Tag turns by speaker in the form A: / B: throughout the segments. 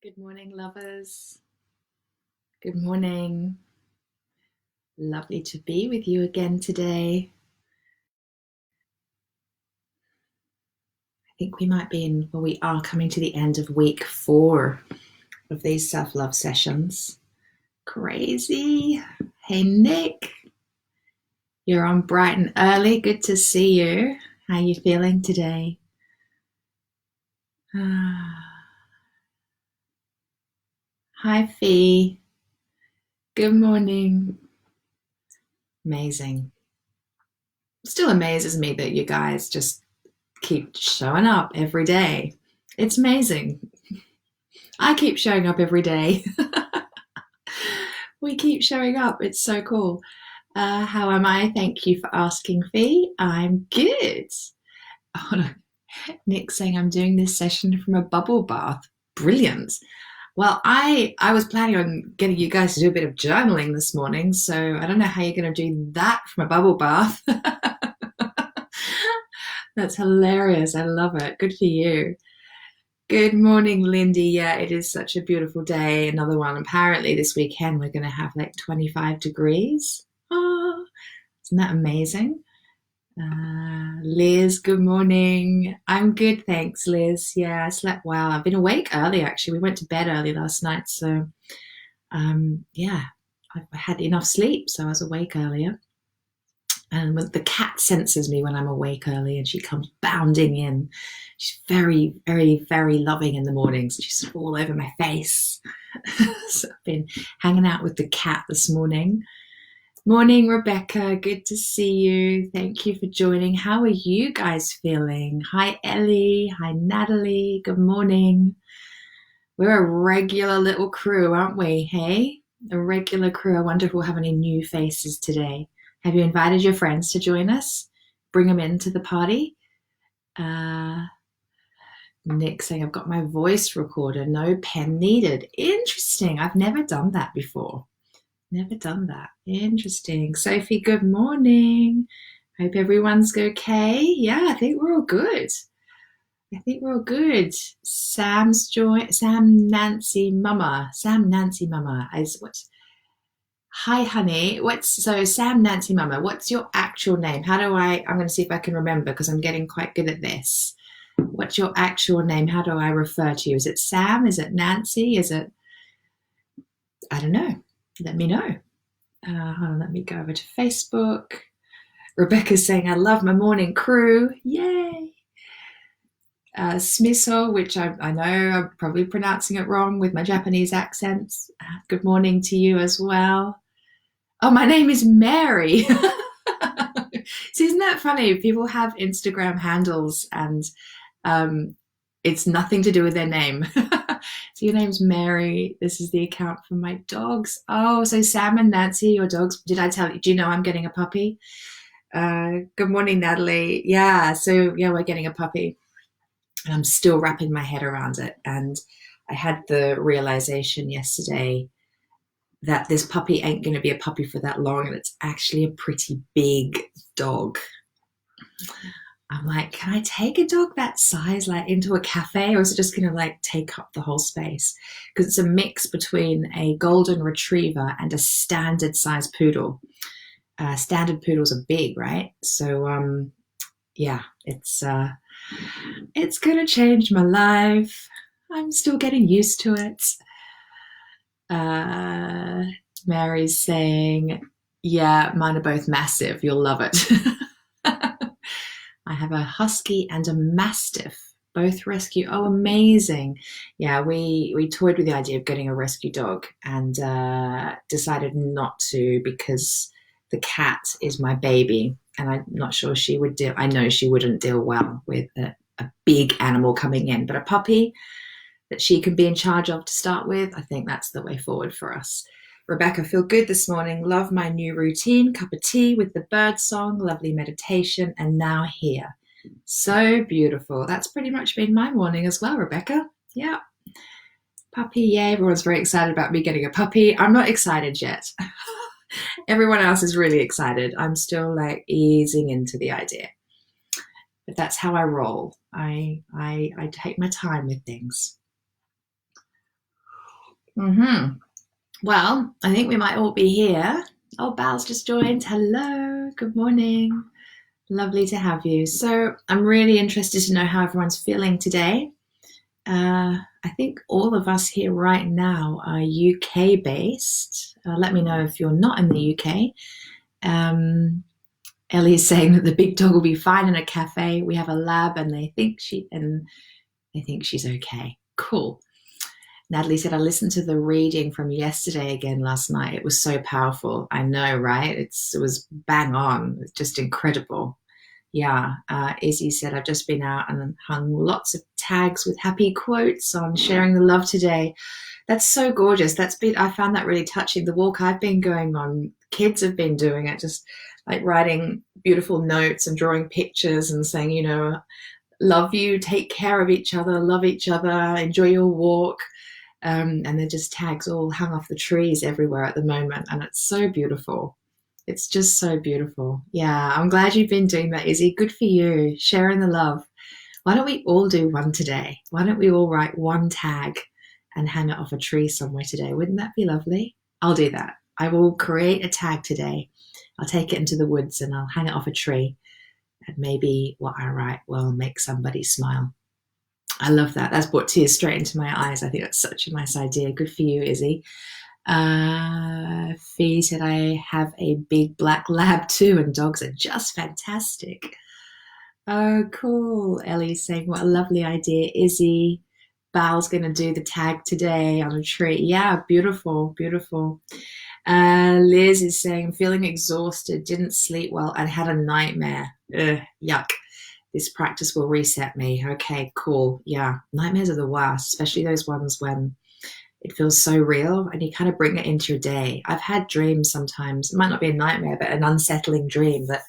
A: Good morning, lovers. Good morning. Lovely to be with you again today. I think we might be we are coming to the end of week 4 of these self-love sessions. Crazy. Hey, Nick. You're on bright and early. Good to see you. How are you feeling today? Hi, Fee. Good morning. Amazing. Still amazes me that you guys just keep showing up every day. It's amazing. I keep showing up every day. We keep showing up. It's so cool. How am I? Thank you for asking, Fee. I'm good. Oh, no. Nick saying I'm doing this session from a bubble bath. Brilliant. Well, I was planning on getting you guys to do a bit of journaling this morning, so I don't know how you're going to do that from a bubble bath. That's hilarious. I love it. Good for you. Good morning, Lindy. Yeah, it is such a beautiful day. Another one. Apparently, this weekend we're going to have like 25 degrees. Oh, isn't that amazing? Liz, good morning. I'm good, thanks, Liz. Yeah, I slept well. I've been awake early, actually. We went to bed early last night, so yeah, I had enough sleep, so I was awake earlier. And the cat senses me when I'm awake early, and she comes bounding in. She's very, very, very loving in the mornings. She's all over my face. So I've been hanging out with the cat this morning. Morning, Rebecca. Good to see you. Thank you for joining. How are you guys feeling? Hi, Ellie. Hi, Natalie. Good morning. We're a regular little crew, aren't we? Hey, a regular crew. I wonder if we'll have any new faces today. Have you invited your friends to join us? Bring them into the party. Nick saying, I've got my voice recorder, no pen needed. Interesting. I've never done that before. Never done that. Interesting. Sophie, good morning. Hope everyone's okay. Yeah, I think we're all good. I think we're all good. Sam's joy. Sam Nancy Mama. Sam Nancy Mama is what? Hi, honey. Sam Nancy Mama? What's your actual name? How do I? I'm going to see if I can remember because I'm getting quite good at this. What's your actual name? How do I refer to you? Is it Sam? Is it Nancy? Is it? I don't know. Let me know. Hold on, let me go over to Facebook. Rebecca's saying, I love my morning crew. Yay. Smiso, which I know I'm probably pronouncing it wrong with my Japanese accents. Good morning to you as well. Oh, my name is Mary. So isn't that funny? People have Instagram handles and it's nothing to do with their name. So your name's Mary. This is the account for my dogs. Oh, so Sam and Nancy, your dogs. Did I tell you? Do you know I'm getting a puppy? Good morning, Natalie. Yeah, so yeah, we're getting a puppy. And I'm still wrapping my head around it. And I had the realization yesterday that this puppy ain't going to be a puppy for that long. And it's actually a pretty big dog. I'm like, can I take a dog that size like into a cafe, or is it just going to like take up the whole space? Because it's a mix between a golden retriever and a standard size poodle. Standard poodles are big, right? So yeah, it's going to change my life. I'm still getting used to it. Mary's saying, yeah, mine are both massive. You'll love it. I have a husky and a mastiff, both rescue. Oh, amazing. Yeah, we toyed with the idea of getting a rescue dog and decided not to because the cat is my baby and I'm not sure she would deal. I know she wouldn't deal well with a big animal coming in, but a puppy that she can be in charge of to start with, I think that's the way forward for us. Rebecca, feel good this morning. Love my new routine. Cup of tea with the bird song, lovely meditation, and now here. So beautiful. That's pretty much been my morning as well, Rebecca. Yeah. Puppy, yay. Everyone's very excited about me getting a puppy. I'm not excited yet. Everyone else is really excited. I'm still like easing into the idea. But that's how I roll. I take my time with things. Mm-hmm. Well, I think we might all be here. Oh, Bal's just joined. Hello. Good morning. Lovely to have you. So, I'm really interested to know how everyone's feeling today. I think all of us here right now are UK based. Let me know if you're not in the UK. Ellie's saying that the big dog will be fine in a cafe. We have a lab, and they think she's okay. Cool. Natalie said, I listened to the reading from yesterday again last night. It was so powerful. I know, right? It was bang on. It's just incredible. Yeah. Izzy said, I've just been out and hung lots of tags with happy quotes on sharing the love today. That's so gorgeous. I found that really touching. The walk I've been going on, kids have been doing it, just like writing beautiful notes and drawing pictures and saying, love you, take care of each other, love each other, enjoy your walk. And they're just tags all hung off the trees everywhere at the moment. And it's so beautiful. It's just so beautiful. Yeah, I'm glad you've been doing that, Izzy. Good for you. Sharing the love. Why don't we all do one today? Why don't we all write one tag and hang it off a tree somewhere today? Wouldn't that be lovely? I'll do that. I will create a tag today. I'll take it into the woods and I'll hang it off a tree. And maybe what I write will make somebody smile. I love that. That's brought tears straight into my eyes. I think that's such a nice idea. Good for you, Izzy. Fee said, I have a big black lab too, and dogs are just fantastic. Oh, cool. Ellie's saying, what a lovely idea. Izzy, Bal's going to do the tag today on a tree. Yeah, beautiful, beautiful. Liz is saying, I'm feeling exhausted, didn't sleep well, and had a nightmare. Ugh, yuck. This practice will reset me. Okay, cool. Yeah, nightmares are the worst, especially those ones when it feels so real and you kind of bring it into your day. I've had dreams sometimes. It might not be a nightmare, but an unsettling dream that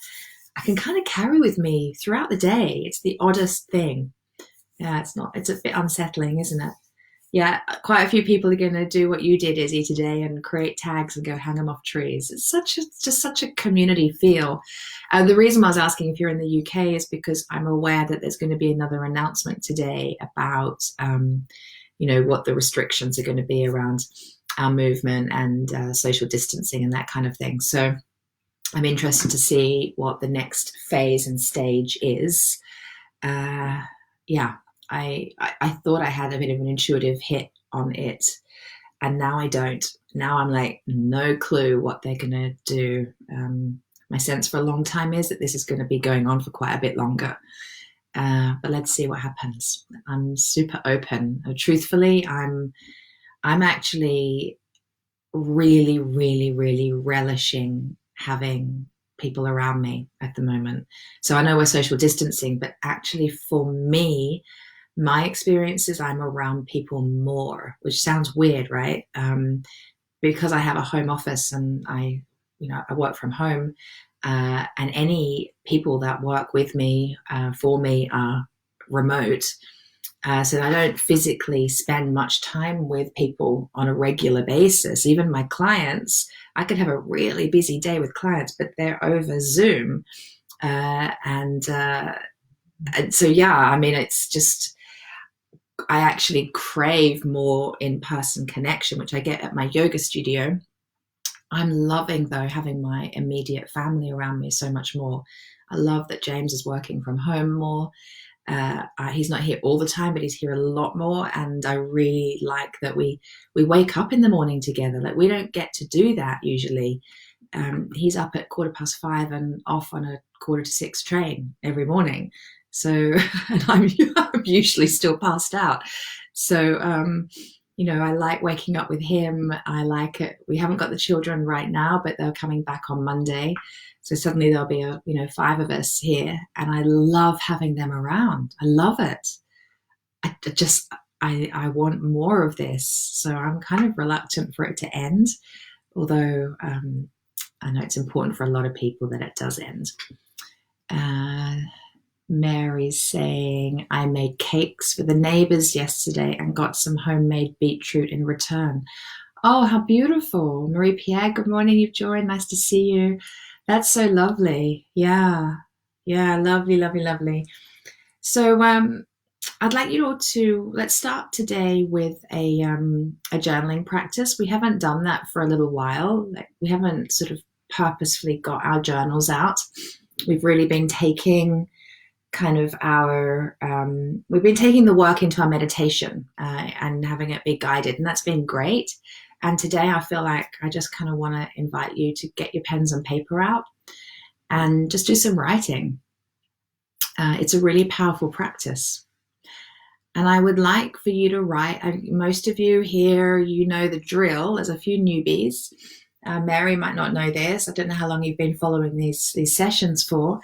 A: I can kind of carry with me throughout the day. It's the oddest thing. Yeah, it's a bit unsettling, isn't it? Yeah, quite a few people are going to do what you did, Izzy, today and create tags and go hang them off trees. It's just such a community feel. The reason I was asking if you're in the UK is because I'm aware that there's going to be another announcement today about, what the restrictions are going to be around our movement and social distancing and that kind of thing. So I'm interested to see what the next phase and stage is. Yeah. I thought I had a bit of an intuitive hit on it, and now I don't. Now I'm like, no clue what they're going to do. My sense for a long time is that this is going to be going on for quite a bit longer. But let's see what happens. I'm super open. Truthfully, I'm actually really, really, really relishing having people around me at the moment. So I know we're social distancing, but actually for me, my experience is I'm around people more, which sounds weird, right? Because I have a home office and I work from home, and any people that work with me, for me, are remote. So I don't physically spend much time with people on a regular basis. Even my clients, I could have a really busy day with clients, but they're over Zoom. And so, yeah, I mean, it's just, I actually crave more in-person connection, which I get at my yoga studio. I'm loving, though, having my immediate family around me so much more. I love that James is working from home more. He's not here all the time, but he's here a lot more. And I really like that we wake up in the morning together. Like, we don't get to do that usually. He's up at 5:15 and off on a 5:45 train every morning. So, and I'm usually still passed out. So, I like waking up with him. I like it. We haven't got the children right now, but they're coming back on Monday. So suddenly there'll be 5 of us here, and I love having them around. I love it. I want more of this. So I'm kind of reluctant for it to end, although I know it's important for a lot of people that it does end. Mary's saying, I made cakes for the neighbors yesterday and got some homemade beetroot in return. Oh, how beautiful. Marie-Pierre, good morning. You've joined. Nice to see you. That's so lovely. Yeah. Yeah, lovely, lovely, lovely. So I'd like you all to let's start today with a journaling practice. We haven't done that for a little while. Like, we haven't sort of purposefully got our journals out. We've really been taking we've been taking the work into our meditation and having it be guided, and that's been great. And today I feel like I just kind of want to invite you to get your pens and paper out and just do some writing. It's a really powerful practice. And I would like for you to write. Most of you here, you know the drill. There's a few newbies. Mary might not know this. I don't know how long you've been following these sessions for.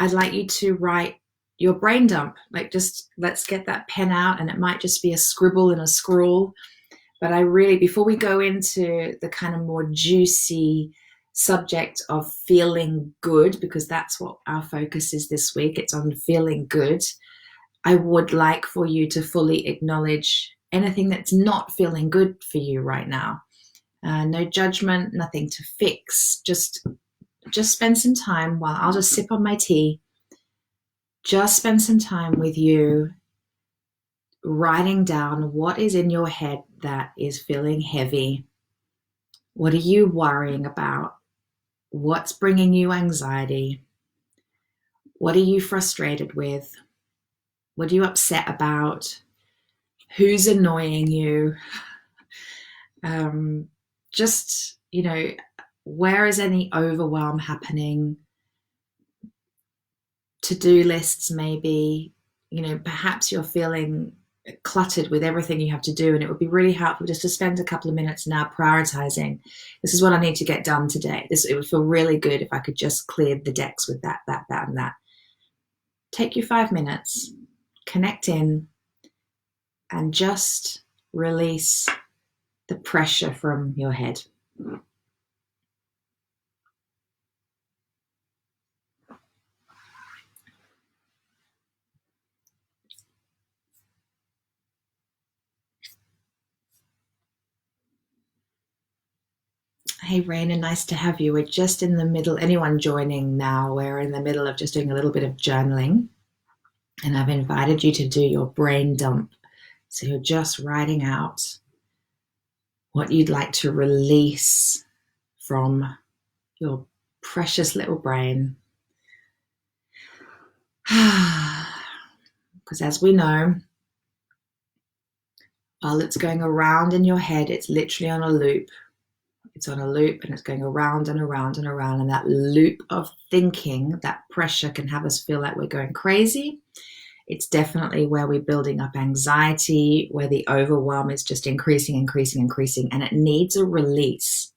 A: I'd like you to write your brain dump. Like, just let's get that pen out, and it might just be a scribble and a scrawl. But before we go into the kind of more juicy subject of feeling good, because that's what our focus is this week, it's on feeling good, I would like for you to fully acknowledge anything that's not feeling good for you right now. No judgment, nothing to fix. Just spend some time while I'll just sip on my tea. Just spend some time with you writing down what is in your head that is feeling heavy. What are you worrying about? What's bringing you anxiety? What are you frustrated with? What are you upset about? Who's annoying you? Where is any overwhelm happening? To-do lists, maybe. Perhaps you're feeling cluttered with everything you have to do, and it would be really helpful just to spend a couple of minutes now prioritizing. This is what I need to get done today. It would feel really good if I could just clear the decks with that, and that. Take you 5 minutes, connect in, and just release the pressure from your head. Hey, Raina, nice to have you. We're just in the middle, anyone joining now, we're in the middle of just doing a little bit of journaling. And I've invited you to do your brain dump. So you're just writing out what you'd like to release from your precious little brain. Because as we know, while it's going around in your head, it's literally on a loop. It's on a loop, and it's going around and around and around. And that loop of thinking, that pressure, can have us feel like we're going crazy. It's definitely where we're building up anxiety, where the overwhelm is just increasing, and it needs a release.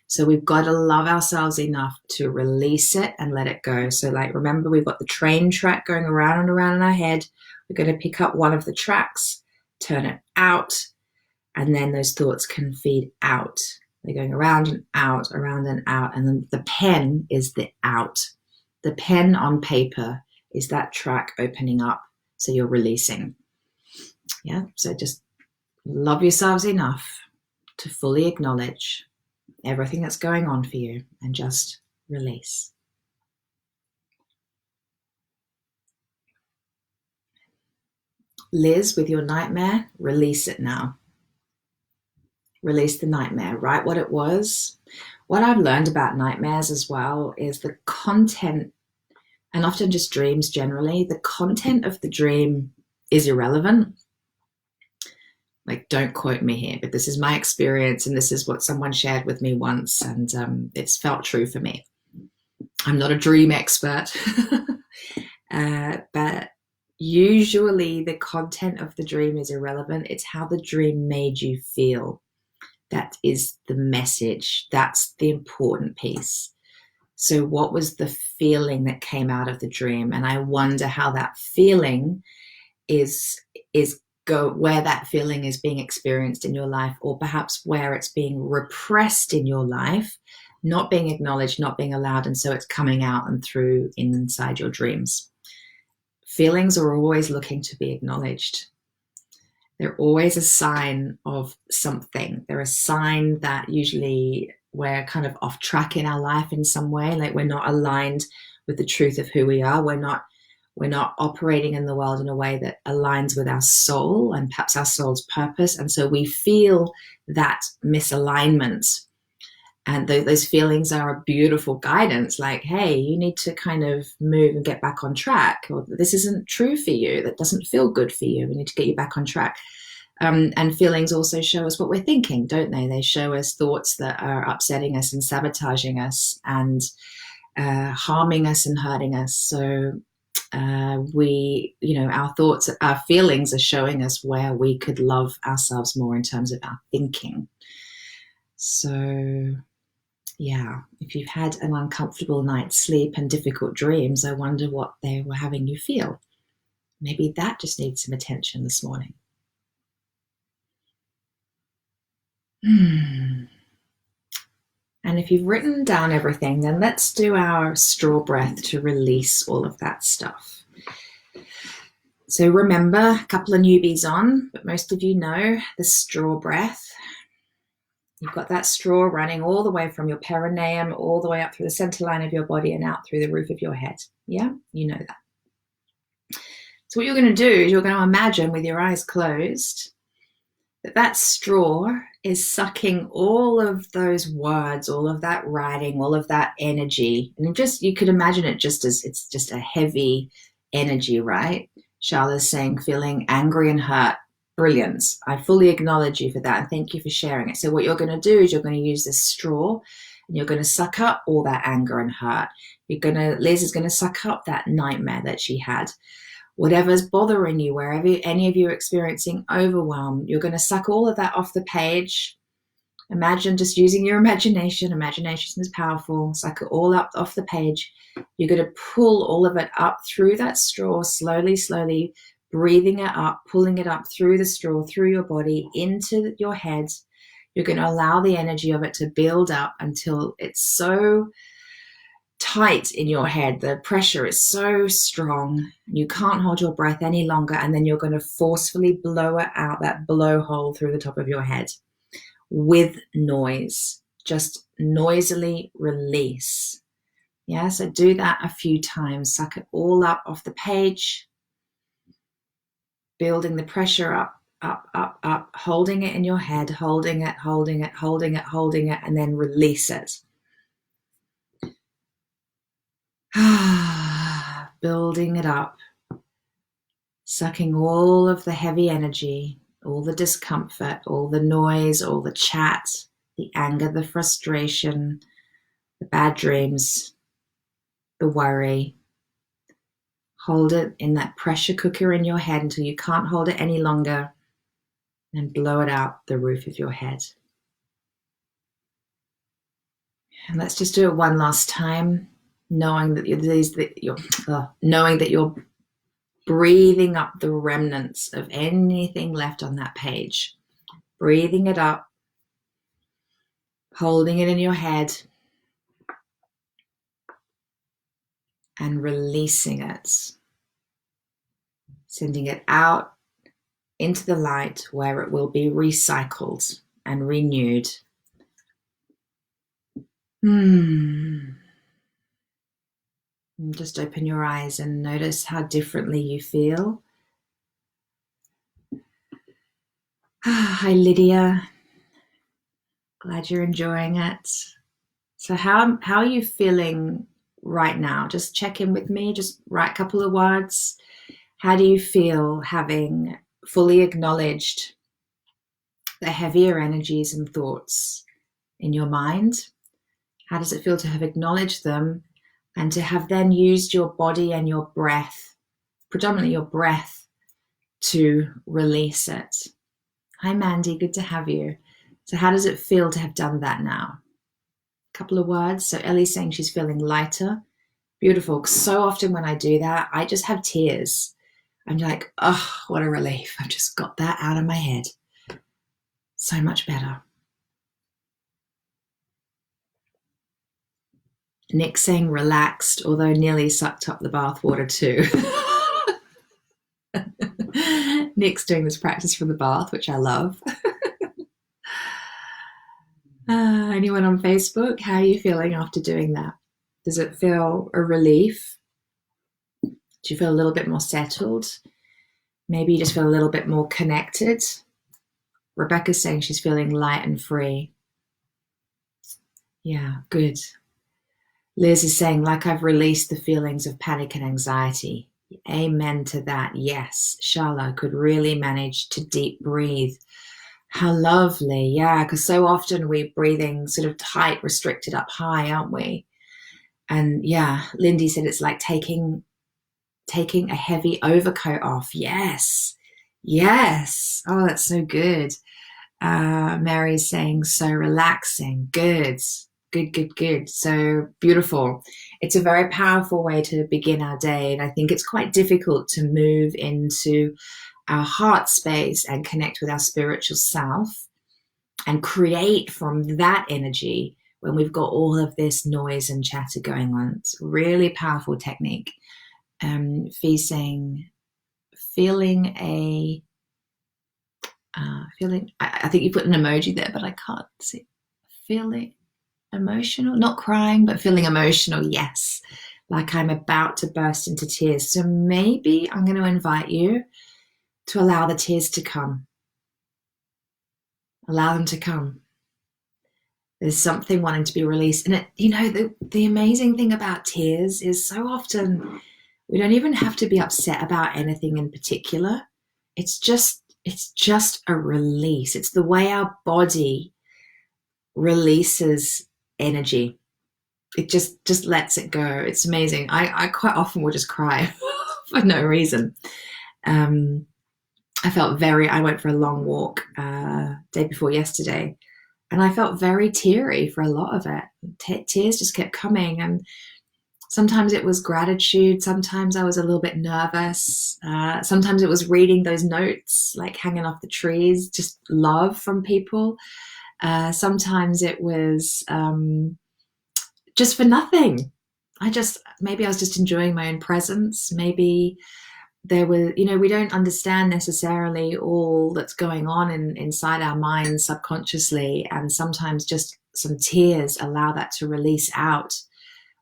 A: So we've got to love ourselves enough to release it and let it go. So, remember, we've got the train track going around and around in our head. We're going to pick up one of the tracks, turn it out, and then those thoughts can feed out. They're going around and out, and then the pen is the out. The pen on paper is that track opening up, so you're releasing. Yeah, so just love yourselves enough to fully acknowledge everything that's going on for you and just release. Liz, with your nightmare, release it now. Release the nightmare. Write what it was. What I've learned about nightmares as well is the content, and often just dreams generally, the content of the dream is irrelevant. Don't quote me here, but this is my experience, and this is what someone shared with me once, and it's felt true for me. I'm not a dream expert, but usually the content of the dream is irrelevant. It's how the dream made you feel. That is the message. That's the important piece. So what was the feeling that came out of the dream? And I wonder how that feeling where that feeling is being experienced in your life, or perhaps where it's being repressed in your life, not being acknowledged, not being allowed, and so it's coming out and through inside your dreams. Feelings are always looking to be acknowledged. They're always a sign of something. They're a sign that usually we're kind of off track in our life in some way, we're not aligned with the truth of who we are. We're not We're not operating in the world in a way that aligns with our soul and perhaps our soul's purpose. And so we feel that misalignment. And those feelings are a beautiful guidance, like, hey, you need to kind of move and get back on track, or this isn't true for you, that doesn't feel good for you, we need to get you back on track. And feelings also show us what we're thinking, don't they? They show us thoughts that are upsetting us and sabotaging us and harming us and hurting us. So our thoughts, our feelings are showing us where we could love ourselves more in terms of our thinking. So yeah, if you've had an uncomfortable night's sleep and difficult dreams, I wonder what they were having you feel. Maybe that just needs some attention this morning. And if you've written down everything, then let's do our straw breath to release all of that stuff. So remember, a couple of newbies on, but most of you know the straw breath. You've got that straw running all the way from your perineum, all the way up through the center line of your body and out through the roof of your head. Yeah, you know that. So what you're going to do is you're going to imagine with your eyes closed that straw is sucking all of those words, all of that writing, all of that energy. And you could imagine it just as it's just a heavy energy, right? Charlotte's saying, feeling angry and hurt. Brilliant. I fully acknowledge you for that and thank you for sharing it. So what you're going to do is you're going to use this straw and you're going to suck up all that anger and hurt. Liz is going to suck up that nightmare that she had. Whatever's bothering you, wherever any of you are experiencing overwhelm, you're going to suck all of that off the page. Imagine just using your imagination. Imagination is powerful. Suck it all up off the page. You're going to pull all of it up through that straw, slowly, slowly, breathing it up, pulling it up through the straw, through your body, into your head. You're going to allow the energy of it to build up until it's so tight in your head. The pressure is so strong. You can't hold your breath any longer. And then you're going to forcefully blow it out, that blowhole through the top of your head with noise. Just noisily release. Yeah, so do that a few times. Suck it all up off the page. Building the pressure up, up, up, up, holding it in your head, holding it, holding it, holding it, holding it, and then release it. Building it up, sucking all of the heavy energy, all the discomfort, all the noise, all the chat, the anger, the frustration, the bad dreams, the worry. Hold it in that pressure cooker in your head until you can't hold it any longer, and blow it out the roof of your head. And let's just do it one last time, knowing that you're breathing up the remnants of anything left on that page. Breathing it up, holding it in your head, and releasing it. Sending it out into the light where it will be recycled and renewed. Just open your eyes and notice how differently you feel. Hi, Lydia. Glad you're enjoying it. So how are you feeling right now? Just check in with me. Just write a couple of words. How do you feel having fully acknowledged the heavier energies and thoughts in your mind? How does it feel to have acknowledged them and to have then used your body and your breath, predominantly your breath, to release it? Hi, Mandy. Good to have you. So how does it feel to have done that now? A couple of words. So Ellie's saying she's feeling lighter. Beautiful. So often when I do that, I just have tears. I'm like, oh, what a relief. I've just got that out of my head. So much better. Nick saying relaxed, although nearly sucked up the bathwater too. Nick's doing this practice from the bath, which I love. Anyone on Facebook? How are you feeling after doing that? Does it feel a relief Do you feel a little bit more settled? Maybe you just feel a little bit more connected. Rebecca's saying she's feeling light and free. Yeah, good. Liz is saying, like I've released the feelings of panic and anxiety. Amen to that. Yes, Shala could really manage to deep breathe. How lovely. Yeah, because so often we're breathing sort of tight, restricted up high, aren't we? And yeah, Lindy said it's like taking a heavy overcoat off. Yes. Yes. Oh, that's so good. Mary's saying so relaxing. Good. Good, good, good. So beautiful. It's a very powerful way to begin our day. And I think it's quite difficult to move into our heart space and connect with our spiritual self and create from that energy when we've got all of this noise and chatter going on. It's a really powerful technique. Fee saying, feeling, I think you put an emoji there, but I can't see. Feeling emotional, not crying, but feeling emotional. Yes, like I'm about to burst into tears. So maybe I'm going to invite you to allow the tears to come. Allow them to come. There's something wanting to be released. And the amazing thing about tears is so often we don't even have to be upset about anything in particular. It's just a release. It's the way our body releases energy. It just lets it go. It's amazing. I quite often will just cry for no reason. I went for a long walk day before yesterday, and I felt very teary for a lot of it. Tears just kept coming, and sometimes it was gratitude. Sometimes I was a little bit nervous. Sometimes it was reading those notes, like hanging off the trees, just love from people. Sometimes it was just for nothing. Maybe I was just enjoying my own presence. Maybe there were, we don't understand necessarily all that's going on inside our minds subconsciously. And sometimes just some tears allow that to release out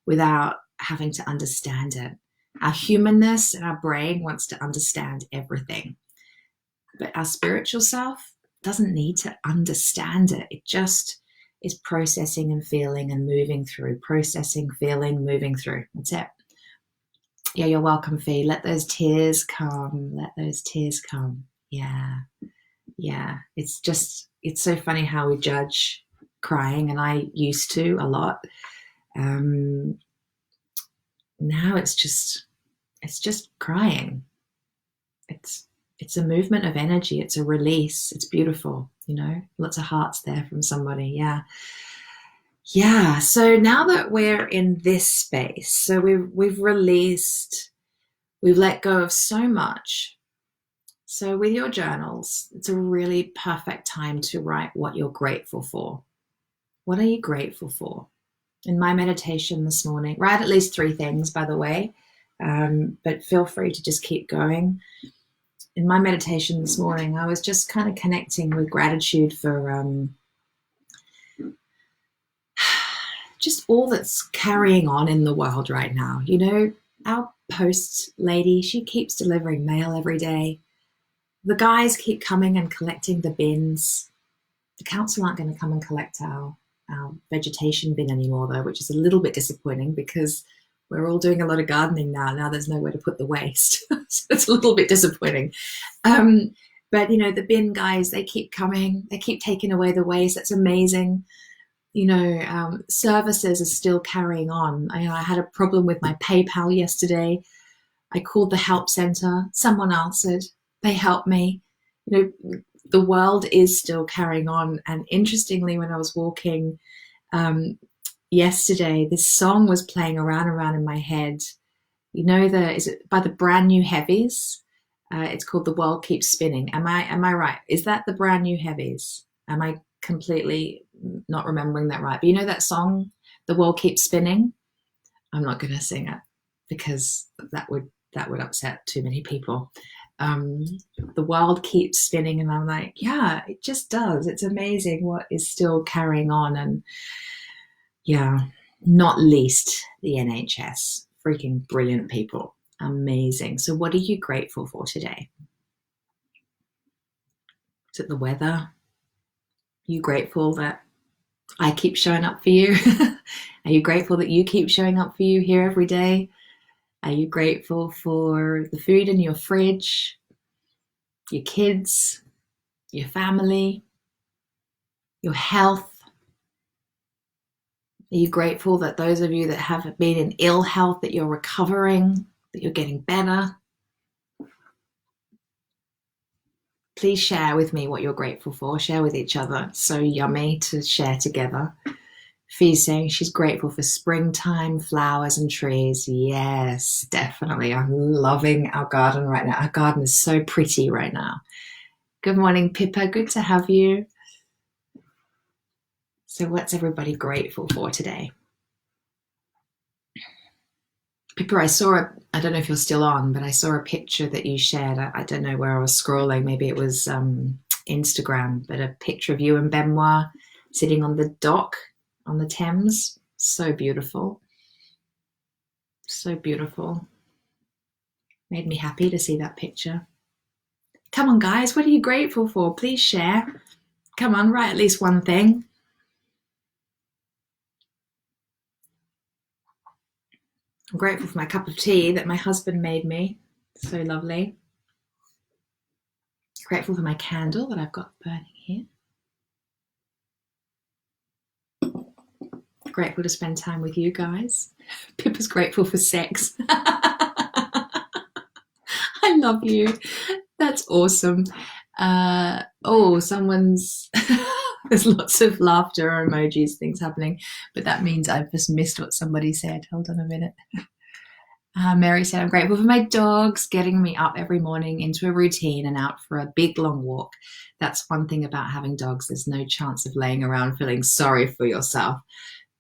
A: without having to understand it. Our humanness and our brain wants to understand everything. But our spiritual self doesn't need to understand it. It just is processing and feeling and moving through. Processing, feeling, moving through. That's it. Yeah, you're welcome, Fee. Let those tears come. Let those tears come. Yeah. Yeah. It's so funny how we judge crying, and I used to a lot. Now it's just crying. It's a movement of energy. It's a release. It's beautiful. Lots of hearts there from somebody. Yeah. Yeah. So now that we're in this space, so we've released, we've let go of so much. So with your journals, it's a really perfect time to write what you're grateful for. What are you grateful for? In my meditation this morning, write at least 3 things, by the way, but feel free to just keep going. In my meditation this morning, I was just kind of connecting with gratitude for just all that's carrying on in the world right now. Our post lady, she keeps delivering mail every day. The guys keep coming and collecting the bins. The council aren't going to come and collect our vegetation bin anymore, though, which is a little bit disappointing because we're all doing a lot of gardening now. Now there's nowhere to put the waste. So it's a little bit disappointing. But, the bin guys, they keep coming. They keep taking away the waste. That's amazing. Services are still carrying on. I had a problem with my PayPal yesterday. I called the help center. Someone answered. They helped me. The world is still carrying on. And interestingly, when I was walking yesterday, this song was playing around in my head. Is it by the Brand New Heavies? It's called The World Keeps Spinning. Am I right? Is that the Brand New Heavies? Am I completely not remembering that right? But that song, The World Keeps Spinning? I'm not going to sing it because that would upset too many people. The world keeps spinning, and I'm like, yeah, it just does. It's amazing what is still carrying on. And yeah, not least the NHS, freaking brilliant people. Amazing. So what are you grateful for today? Is it the weather? Are you grateful that I keep showing up for you? Are you grateful that you keep showing up for you here every day? Are you grateful for the food in your fridge, your kids, your family, your health? Are you grateful that those of you that have been in ill health, that you're recovering, that you're getting better? Please share with me what you're grateful for. Share with each other. It's so yummy to share together. Fee's saying she's grateful for springtime, flowers and trees. Yes, definitely. I'm loving our garden right now. Our garden is so pretty right now. Good morning, Pippa. Good to have you. So what's everybody grateful for today? Pippa, I don't know if you're still on, but I saw a picture that you shared. I don't know where I was scrolling. Maybe it was Instagram, but a picture of you and Benoit sitting on the dock on the Thames. So beautiful. So beautiful. Made me happy to see that picture. Come on, guys. What are you grateful for? Please share. Come on, write at least one thing. I'm grateful for my cup of tea that my husband made me. So lovely. Grateful for my candle that I've got burning here. Grateful to spend time with you guys. Pippa's grateful for sex. I love you. That's awesome. Someone's... There's lots of laughter emojis, things happening, but that means I've just missed what somebody said. Hold on a minute. Mary said, I'm grateful for my dogs getting me up every morning into a routine and out for a big long walk. That's one thing about having dogs. There's no chance of laying around feeling sorry for yourself.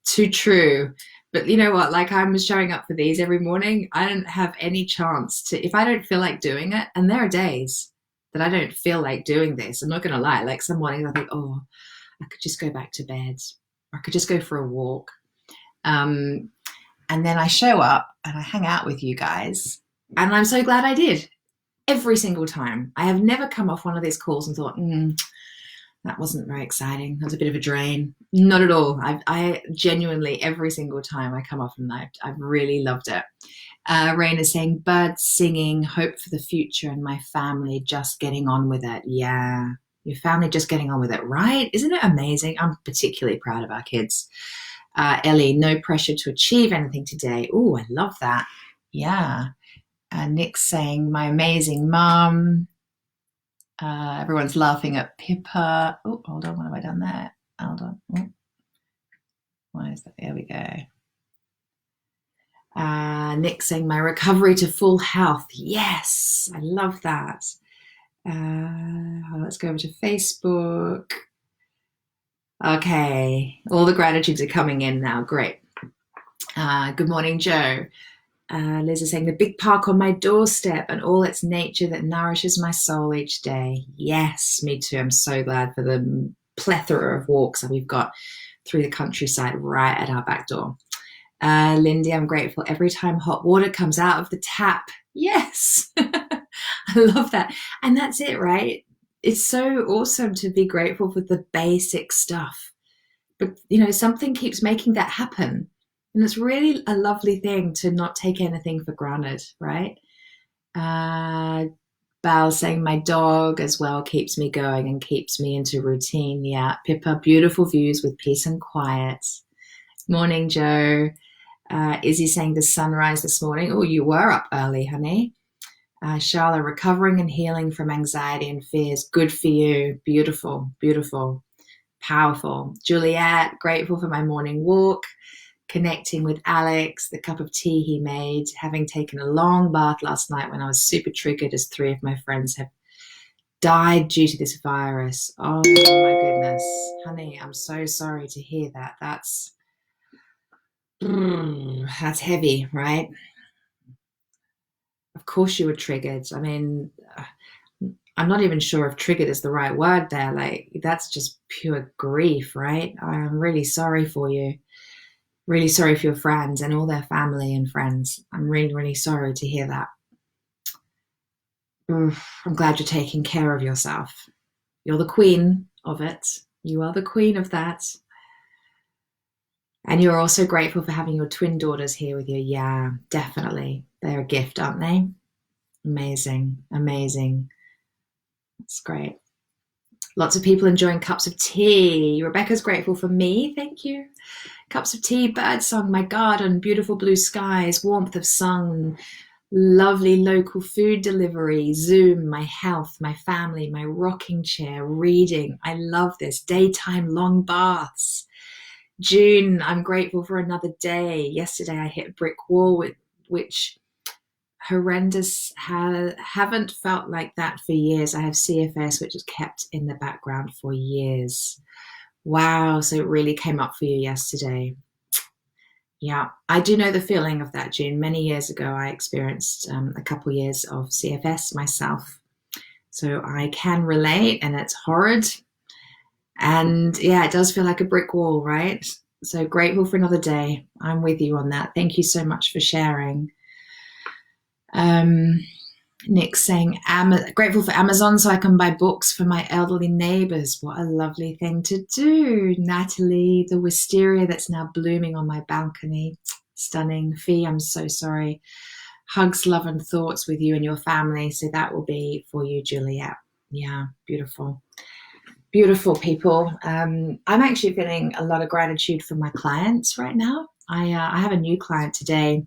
A: Too true. But you know what? Like, I'm showing up for these every morning. I don't have any chance to, if I don't feel like doing it, and there are days that I don't feel like doing this. I'm not going to lie. Like some mornings I think, oh, I could just go back to bed, or I could just go for a walk. And then I show up and I hang out with you guys. And I'm so glad I did. Every single time. I have never come off one of these calls and thought, that wasn't very exciting. That was a bit of a drain. Not at all. I genuinely, every single time I come off and I've really loved it. Rain is saying, birds singing, hope for the future, and my family just getting on with it. Yeah, your family just getting on with it, right? Isn't it amazing? I'm particularly proud of our kids. Ellie, no pressure to achieve anything today. Oh, I love that. Yeah. Nick's saying, my amazing mum. Everyone's laughing at Pippa. Oh, hold on. What have I done there? Hold on. Oh. Why is that? There we go. Nick saying, my recovery to full health. Yes, I love that. Let's go over to Facebook. Okay, all the gratitudes are coming in now. Great. Good morning, Joe. Liz is saying, the big park on my doorstep and all its nature that nourishes my soul each day. Yes, me too. I'm so glad for the plethora of walks that we've got through the countryside right at our back door. Lindy, I'm grateful every time hot water comes out of the tap. Yes, I love that. And that's it, right? It's so awesome to be grateful for the basic stuff. But, something keeps making that happen. And it's really a lovely thing to not take anything for granted, right? Bal saying, my dog as well keeps me going and keeps me into routine. Yeah, Pippa, beautiful views with peace and quiet. Morning, Joe. Izzy saying, the sunrise this morning. Oh, you were up early, honey. Charlotte, recovering and healing from anxiety and fears. Good for you. Beautiful, beautiful, powerful. Juliet, grateful for my morning walk. Connecting with Alex, the cup of tea he made, having taken a long bath last night when I was super triggered as 3 of my friends have died due to this virus. Oh my goodness. Honey, I'm so sorry to hear that. That's heavy, right? Of course you were triggered. I mean, I'm not even sure if triggered is the right word there. Like, that's just pure grief, right? I'm really sorry for you. Really sorry for your friends and all their family and friends. I'm really, really sorry to hear that. I'm glad you're taking care of yourself. You're the queen of it. You are the queen of that. And you're also grateful for having your twin daughters here with you. Yeah, definitely. They're a gift, aren't they? Amazing, amazing. That's great. Lots of people enjoying cups of tea. Rebecca's grateful for me. Thank you. Cups of tea, birdsong, my garden, beautiful blue skies, warmth of sun, lovely local food delivery, Zoom, my health, my family, my rocking chair, reading. I love this. Daytime long baths. June, I'm grateful for another day. Yesterday I hit a brick wall which horrendous. Haven't felt like that for years. I have CFS, which is kept in the background for years. Wow, so it really came up for you yesterday. Yeah, I do know the feeling of that, June. Many years ago, I experienced a couple years of CFS myself. So I can relate, and it's horrid. And yeah, it does feel like a brick wall, right? So grateful for another day. I'm with you on that. Thank you so much for sharing. Nick saying, grateful for Amazon so I can buy books for my elderly neighbors. What a lovely thing to do. Natalie, the wisteria that's now blooming on my balcony. Stunning. Fee, I'm so sorry. Hugs, love, and thoughts with you and your family. So that will be for you, Juliet. Yeah, beautiful. Beautiful people. I'm actually feeling a lot of gratitude for my clients right now. I have a new client today.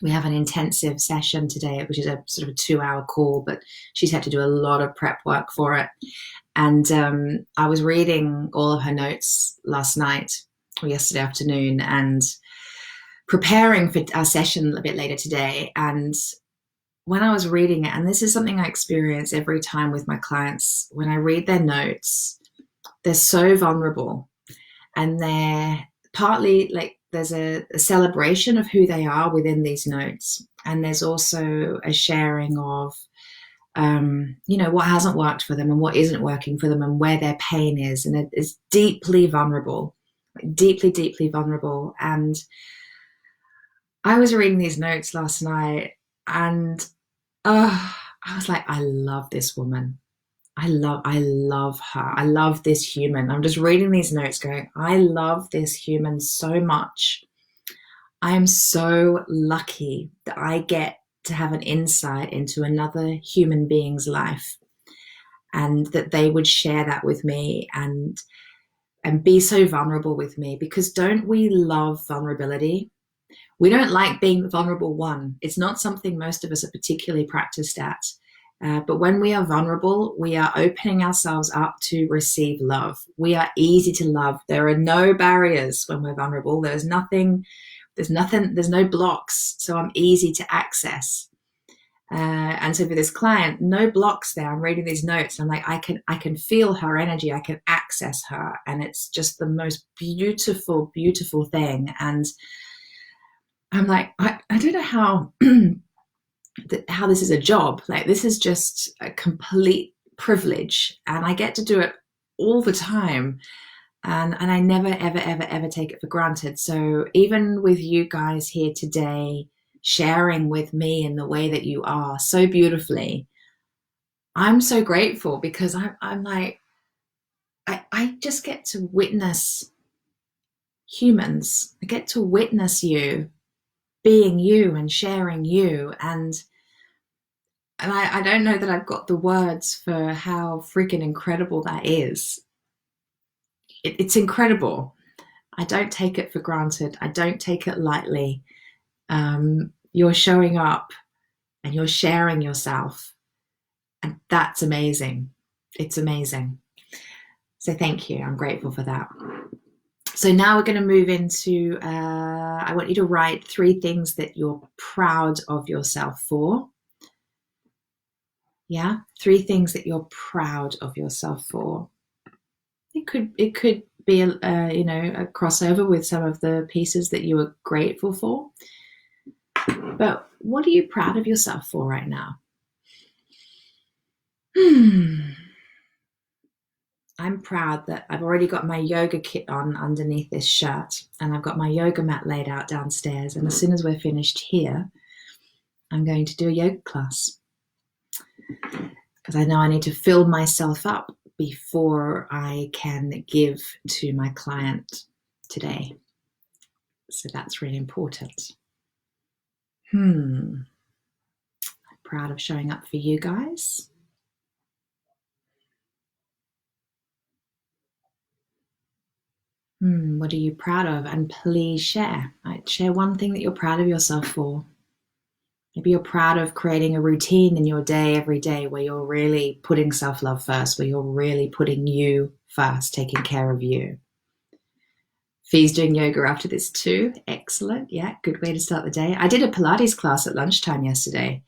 A: We have an intensive session today, which is a sort of a 2-hour call, but she's had to do a lot of prep work for it. And I was reading all of her notes last night or yesterday afternoon and preparing for our session a bit later today. And when I was reading it, and this is something I experience every time with my clients, when I read their notes, they're so vulnerable and they're partly like there's a celebration of who they are within these notes. And there's also a sharing of, what hasn't worked for them and what isn't working for them and where their pain is. And it is deeply vulnerable, deeply, deeply vulnerable. And I was reading these notes last night and I was like, I love this woman. I love her. I love this human. I'm just reading these notes going, I love this human so much. I'm so lucky that I get to have an insight into another human being's life and that they would share that with me and be so vulnerable with me, because don't we love vulnerability? We don't like being the vulnerable one. It's not something most of us are particularly practiced at. But when we are vulnerable, we are opening ourselves up to receive love. We are easy to love. There are no barriers when we're vulnerable. There's no blocks. So I'm easy to access. And so for this client, no blocks there. I'm reading these notes. And I'm like, I can feel her energy. I can access her. And it's just the most beautiful, beautiful thing. And I'm like, I don't know how this is a job. Like, this is just a complete privilege, and I get to do it all the time, and I never ever take it for granted. So even with you guys here today sharing with me in the way that you are so beautifully, I'm so grateful, because I'm like, I just get to witness humans. I get to witness you being you and sharing you, and I don't know that I've got the words for how freaking incredible that is. It's incredible. I don't take it for granted. I don't take it lightly. You're showing up and you're sharing yourself, and that's amazing. It's amazing. So thank you. I'm grateful for that. So now we're going to move into, I want you to write 3 things that you're proud of yourself for. Yeah, 3 things that you're proud of yourself for. It could be a crossover with some of the pieces that you were grateful for. But what are you proud of yourself for right now? I'm proud that I've already got my yoga kit on underneath this shirt, and I've got my yoga mat laid out downstairs. And as soon as we're finished here, I'm going to do a yoga class. because I know I need to fill myself up before I can give to my client today. So that's really important. I'm proud of showing up for you guys. What are you proud of? And please share. Share one thing that you're proud of yourself for. Maybe you're proud of creating a routine in your day every day where you're really putting self-love first, where you're really putting you first, taking care of you. Fee's doing yoga after this too. Excellent. Yeah, good way to start the day. I did a Pilates class at lunchtime yesterday.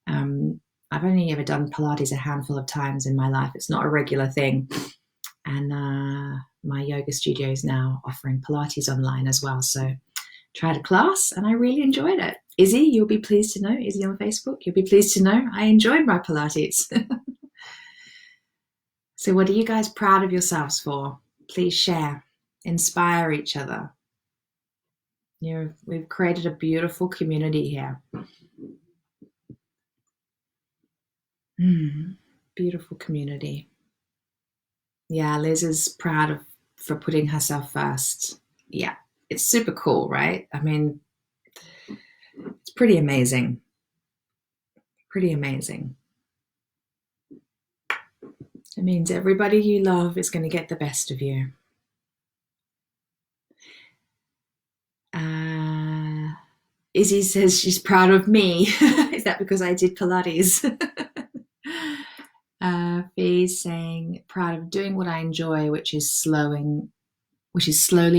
A: I've only ever done Pilates a handful of times in my life. It's not a regular thing. And my yoga studio is now offering Pilates online as well. So tried a class and I really enjoyed it. Izzy, you'll be pleased to know, Izzy on Facebook, you'll be pleased to know I enjoyed my Pilates. So what are you guys proud of yourselves for? Please share, inspire each other. We've created a beautiful community here. Beautiful community. Yeah, Liz is proud for putting herself first. Yeah, it's super cool, right? I mean, it's pretty amazing. Pretty amazing. It means everybody you love is going to get the best of you. Izzy says she's proud of me. Is that because I did Pilates? Fee's saying proud of doing what I enjoy, which is slowly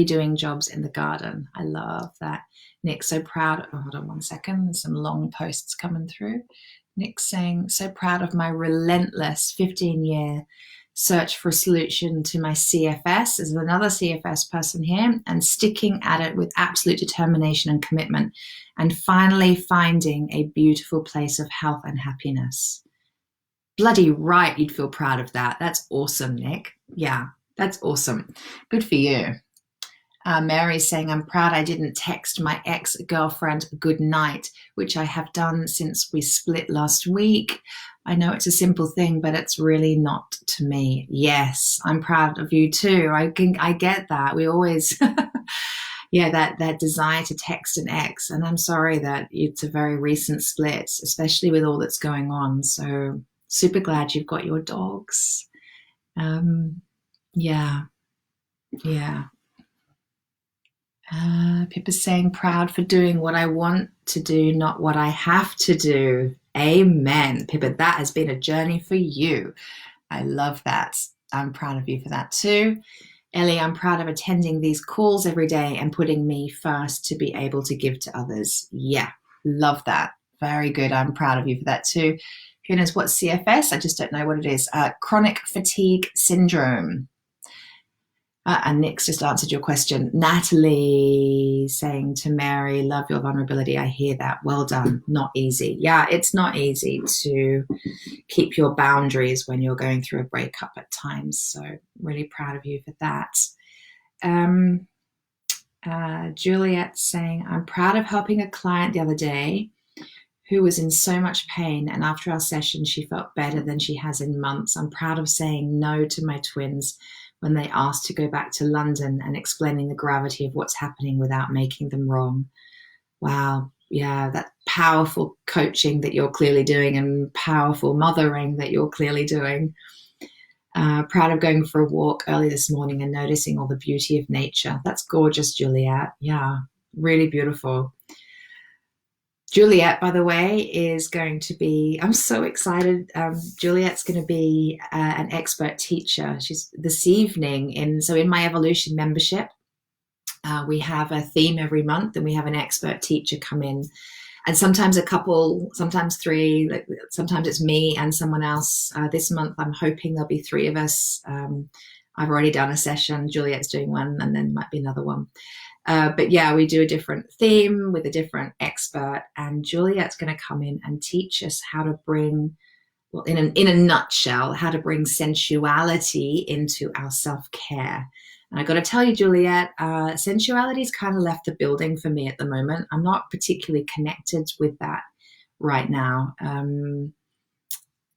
A: doing jobs in the garden. I love that. Nick, so proud. Oh, hold on one second. There's some long posts coming through. Nick's saying, so proud of my relentless 15-year search for a solution to my CFS. There's another CFS person here, and sticking at it with absolute determination and commitment, and finally finding a beautiful place of health and happiness. Bloody right, you'd feel proud of that. That's awesome, Nick. Yeah, that's awesome. Good for you. Mary's saying, I'm proud I didn't text my ex-girlfriend good night, which I have done since we split last week. I know it's a simple thing, but it's really not to me. Yes, I'm proud of you too. I get that. We always, that desire to text an ex. And I'm sorry that it's a very recent split, especially with all that's going on. So super glad you've got your dogs. Yeah. Pippa's saying, proud for doing what I want to do, not what I have to do. Amen. Pippa, that has been a journey for you. I love that. I'm proud of you for that too. Ellie, I'm proud of attending these calls every day and putting me first to be able to give to others. Yeah, love that. Very good. I'm proud of you for that too. Who knows what's CFS? I just don't know what it is. Chronic fatigue syndrome. And Nick's just answered your question. Natalie saying to Mary, love your vulnerability. I hear that. Well done. Not easy. Yeah, it's not easy to keep your boundaries when you're going through a breakup at times. So really proud of you for that. Juliet saying, I'm proud of helping a client the other day who was in so much pain, and after our session she felt better than she has in months. I'm proud of saying no to my twins when they asked to go back to London and explaining the gravity of what's happening without making them wrong. Wow. Yeah, that powerful coaching that you're clearly doing and powerful mothering that you're clearly doing. Proud of going for a walk early this morning and noticing all the beauty of nature. That's gorgeous, Juliet. Yeah, really beautiful. Juliet, by the way, is going to be, I'm so excited. Juliet's going to be an expert teacher. She's this evening in my Evolution membership, we have a theme every month and we have an expert teacher come in, and sometimes a couple, sometimes three, sometimes it's me and someone else. This month, I'm hoping there'll be three of us. I've already done a session. Juliet's doing one, and then might be another one. But yeah, we do a different theme with a different expert, and Juliet's going to come in and teach us how to bring, well, in a nutshell, how to bring sensuality into our self-care. And I got to tell you, Juliet, sensuality's kind of left the building for me at the moment. I'm not particularly connected with that right now.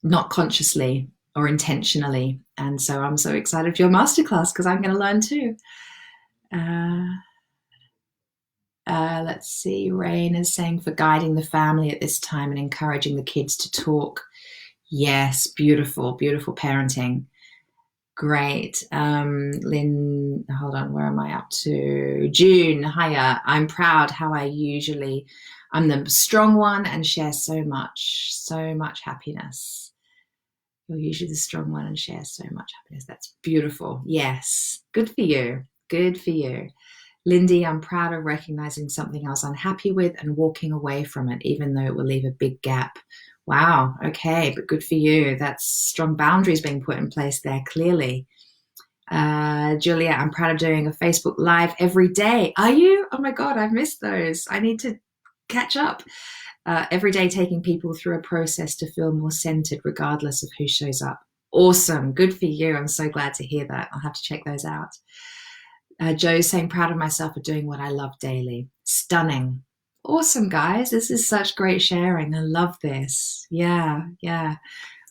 A: not consciously or intentionally. And so I'm so excited for your masterclass because I'm going to learn too. Let's see. Rain is saying for guiding the family at this time and encouraging the kids to talk. Yes, beautiful, beautiful parenting. Great. Lynn, hold on, where am I up to? June, hiya. I'm proud how I'm the strong one and share so much happiness. You're usually the strong one and share so much happiness. That's beautiful. Yes. Good for you. Good for you. Lindy, I'm proud of recognizing something I was unhappy with and walking away from it, even though it will leave a big gap. Wow. Okay. But good for you. That's strong boundaries being put in place there, clearly. Julia, I'm proud of doing a Facebook Live every day. Are you? Oh my God, I've missed those. I need to catch up. Every day taking people through a process to feel more centered regardless of who shows up. Awesome. Good for you. I'm so glad to hear that. I'll have to check those out. Joe's saying proud of myself for doing what I love daily. Stunning. Awesome, guys. This is such great sharing. I love this. Yeah.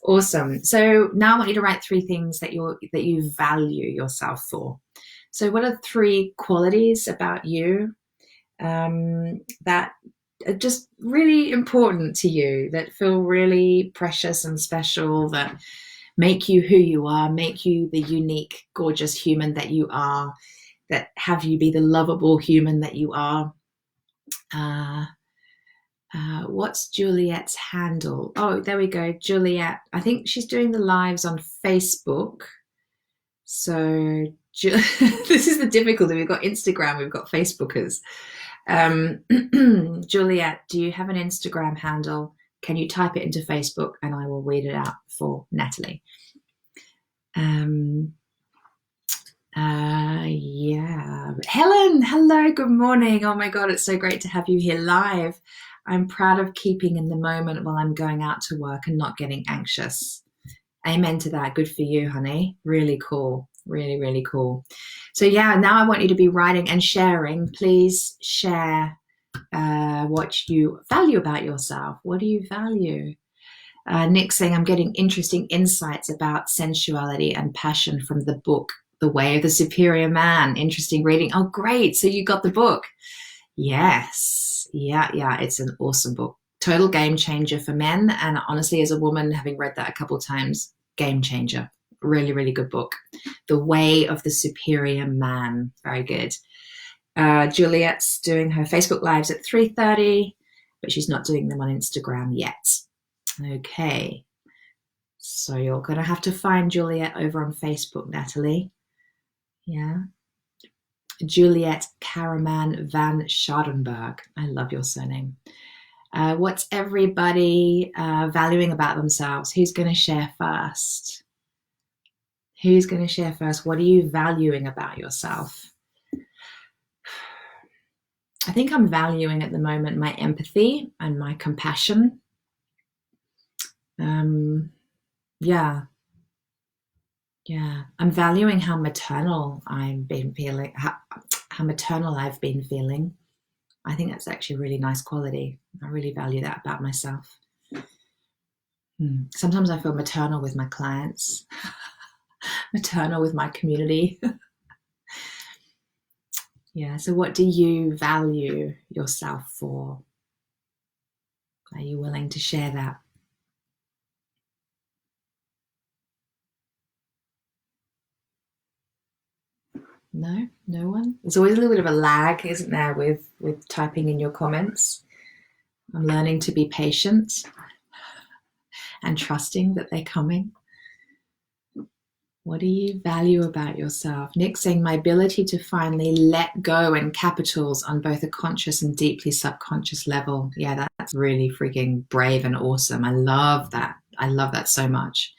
A: Awesome. So now I want you to write 3 things that you value yourself for. So what are 3 qualities about you that are just really important to you, that feel really precious and special, that make you who you are, make you the unique, gorgeous human that you are, that have you be the lovable human that you are? What's Juliet's handle? Oh, there we go. Juliet. I think she's doing the lives on Facebook. So this is the difficulty. We've got Instagram, we've got Facebookers. Juliet, do you have an Instagram handle? Can you type it into Facebook and I will read it out for Natalie? Yeah. Helen, hello, good morning. Oh my God, it's so great to have you here live. I'm proud of keeping in the moment while I'm going out to work and not getting anxious. Amen to that. Good for you, honey. Really cool. Really, really cool. So yeah, now I want you to be writing and sharing. Please share what you value about yourself. What do you value? Nick saying, I'm getting interesting insights about sensuality and passion from the book, The Way of the Superior Man. Interesting reading. Oh, great. So you got the book. Yes. Yeah. It's an awesome book. Total game changer for men. And honestly, as a woman, having read that a couple of times, game changer. Really, really good book. The Way of the Superior Man. Very good. Juliet's doing her Facebook Lives at 3:30, but she's not doing them on Instagram yet. Okay. So you're going to have to find Juliet over on Facebook, Natalie. Yeah. Juliet Karaman van Schadenberg. I love your surname. What's everybody valuing about themselves? Who's going to share first? Who's going to share first? What are you valuing about yourself? I think I'm valuing at the moment my empathy and my compassion. Yeah. I'm valuing how maternal I've been feeling. How maternal I've been feeling. I think that's actually a really nice quality. I really value that about myself. Sometimes I feel maternal with my clients, maternal with my community. Yeah, so what do you value yourself for? Are you willing to share that? No one? There's always a little bit of a lag, isn't there, with typing in your comments. I'm learning to be patient and trusting that they're coming. What do you value about yourself? Nick saying, my ability to finally let go in capitals on both a conscious and deeply subconscious level. Yeah, that's really freaking brave and awesome. I love that. I love that so much.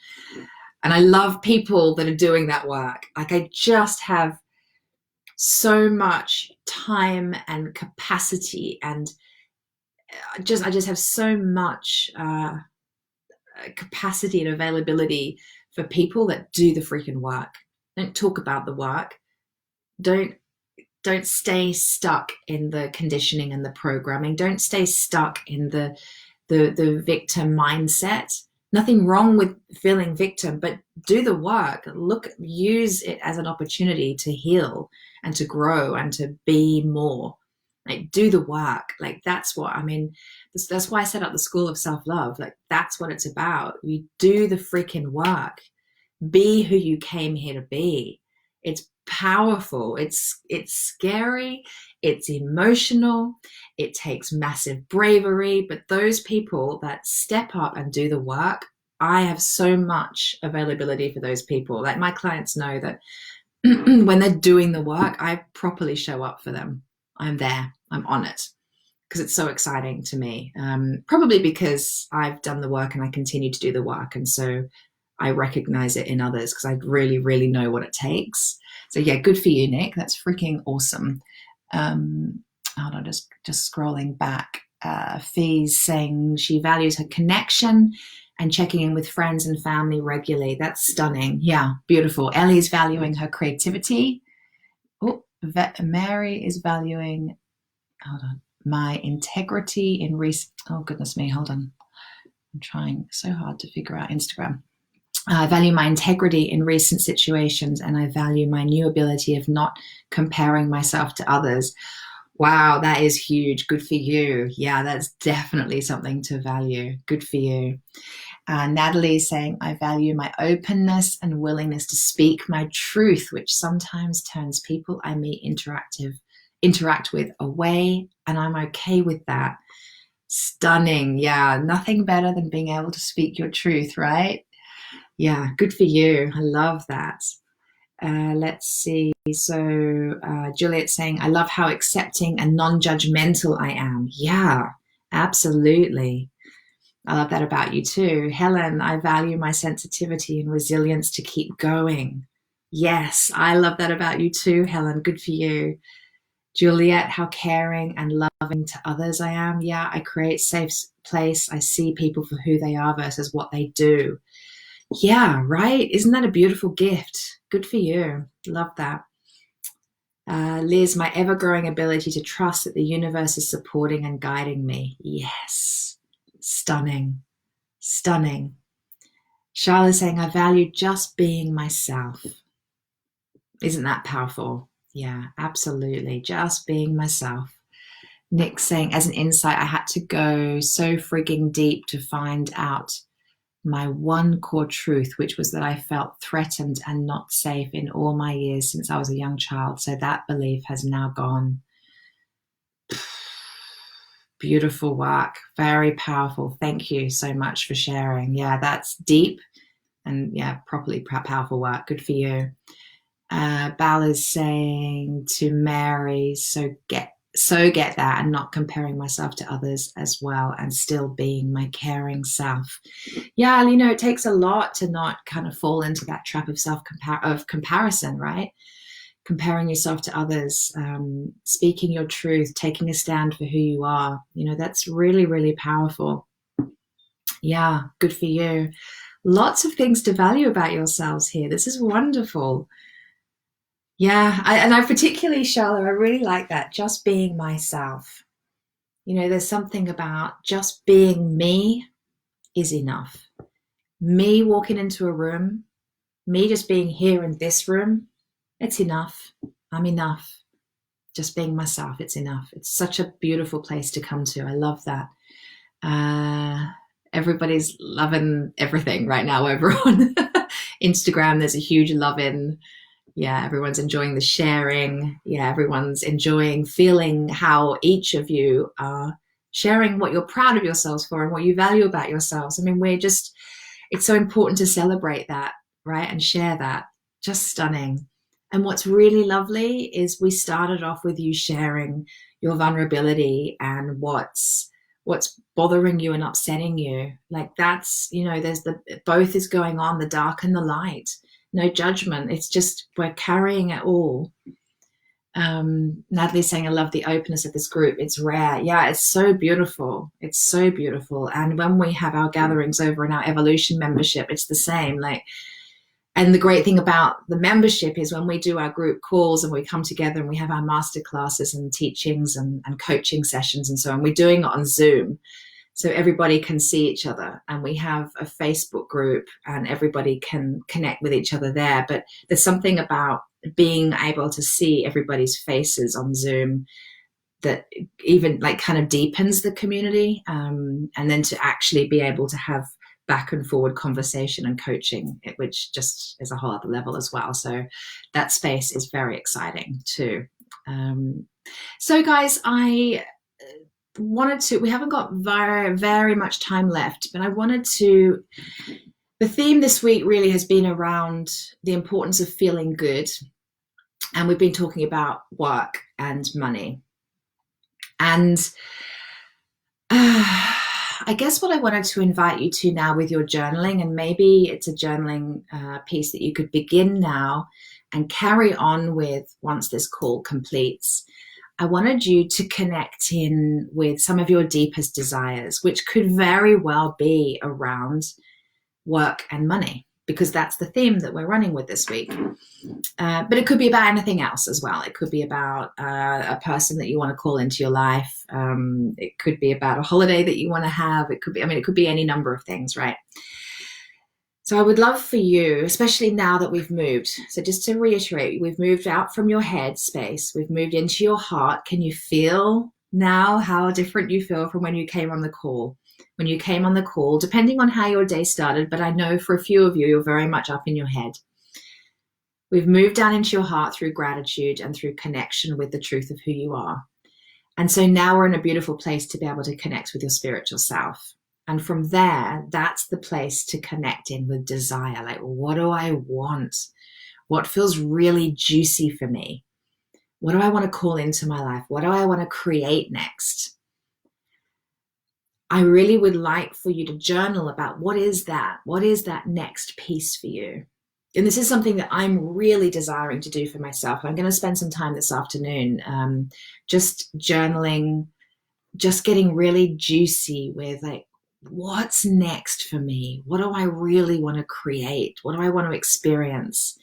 A: And I love people that are doing that work. Like, I just have so much time and capacity, and I just have so much capacity and availability for people that do the freaking work. Don't talk about the work. Don't stay stuck in the conditioning and the programming. Don't stay stuck in the victim mindset. Nothing wrong with feeling victim, but do the work. Use it as an opportunity to heal and to grow and to be more. Like, do the work. Like, that's what I mean. That's why I set up the School of Self-Love. Like, that's what it's about. You do the freaking work. Be who you came here to be. It's powerful. It's scary. It's emotional. It takes massive bravery. But those people that step up and do the work, I have so much availability for those people. Like, my clients know that when they're doing the work, I properly show up for them. I'm there. I'm on it, because it's so exciting to me. Probably because I've done the work and I continue to do the work. And so I recognize it in others because I really, really know what it takes. So yeah, good for you, Nick. That's freaking awesome. Hold on, just scrolling back. Fee's saying she values her connection and checking in with friends and family regularly. That's stunning. Yeah, beautiful. Ellie's valuing her creativity. Oh, Mary is valuing, hold on, my integrity in oh goodness me, hold on. I'm trying so hard to figure out Instagram. I value my integrity in recent situations, and I value my new ability of not comparing myself to others. Wow, that is huge. Good for you. Yeah, that's definitely something to value. Good for you. Natalie is saying, I value my openness and willingness to speak my truth, which sometimes turns people I meet interact with away, and I'm okay with that. Stunning. Yeah, nothing better than being able to speak your truth, right? Yeah, good for you. I love that. Let's see. So Juliet's saying, I love how accepting and non-judgmental I am. Yeah, absolutely. I love that about you too. Helen, I value my sensitivity and resilience to keep going. Yes, I love that about you too, Helen. Good for you. Juliet, how caring and loving to others I am. Yeah, I create safe place. I see people for who they are versus what they do. Yeah, right? Isn't that a beautiful gift? Good for you. Love that. Liz, my ever-growing ability to trust that the universe is supporting and guiding me. Yes. Stunning. Stunning. Charlotte saying, I value just being myself. Isn't that powerful? Yeah, absolutely. Just being myself. Nick saying, as an insight, I had to go so frigging deep to find out my one core truth, which was that I felt threatened and not safe in all my years since I was a young child. So that belief has now gone. Beautiful work. Very powerful. Thank you so much for sharing. Yeah, that's deep and yeah, properly powerful work. Good for you. Bal is saying to Mary, so get that and not comparing myself to others as well, and still being my caring self. Yeah, you know, it takes a lot to not kind of fall into that trap of comparison, right? Comparing yourself to others, speaking your truth, taking a stand for who you are. You know, that's really, really powerful. Yeah, good for you. Lots of things to value about yourselves here. This is wonderful. Yeah, I particularly, Charlotte, I really like that. Just being myself. You know, there's something about just being me is enough. Me walking into a room, me just being here in this room, it's enough. I'm enough. Just being myself, it's enough. It's such a beautiful place to come to. I love that. Everybody's loving everything right now over on Instagram. There's a huge love-in. Yeah, everyone's enjoying the sharing. Yeah, everyone's enjoying feeling how each of you are sharing what you're proud of yourselves for and what you value about yourselves. I mean, it's so important to celebrate that, right? And share that. Just stunning. And what's really lovely is we started off with you sharing your vulnerability and what's bothering you and upsetting you. Like, that's, you know, both is going on, the dark and the light. No judgment. It's just, we're carrying it all. Natalie's saying, I love the openness of this group. It's rare. Yeah, it's so beautiful. It's so beautiful. And when we have our gatherings over in our evolution membership, it's the same. Like, and the great thing about the membership is when we do our group calls and we come together and we have our master classes and teachings and coaching sessions and so on, we're doing it on Zoom. so everybody can see each other, and we have a Facebook group and everybody can connect with each other there. But there's something about being able to see everybody's faces on Zoom that even like kind of deepens the community, and then to actually be able to have back and forward conversation and coaching, which just is a whole other level as well. So that space is very exciting too. So guys, I wanted to, we haven't got very much time left, but I wanted to, the theme this week really has been around the importance of feeling good. And we've been talking about work and money. And I guess what I wanted to invite you to now with your journaling, and maybe it's a journaling piece that you could begin now and carry on with once this call completes. I wanted you to connect in with some of your deepest desires, which could very well be around work and money, because that's the theme that we're running with this week. But it could be about anything else as well. It could be about a person that you want to call into your life. It could be about a holiday that you want to have. It could be, it could be any number of things, right? So I would love for you, especially now that we've moved. So just to reiterate, we've moved out from your head space. We've moved into your heart. Can you feel now how different you feel from when you came on the call? When you came on the call, depending on how your day started, but I know for a few of you, you're very much up in your head. We've moved down into your heart through gratitude and through connection with the truth of who you are. And so now we're in a beautiful place to be able to connect with your spiritual self. And from there, that's the place to connect in with desire. Like, what do I want? What feels really juicy for me? What do I want to call into my life? What do I want to create next? I really would like for you to journal about what is that? What is that next piece for you? And this is something that I'm really desiring to do for myself. I'm going to spend some time this afternoon just journaling, just getting really juicy with like, what's next for me? What do I really want to create? What do I want to experience?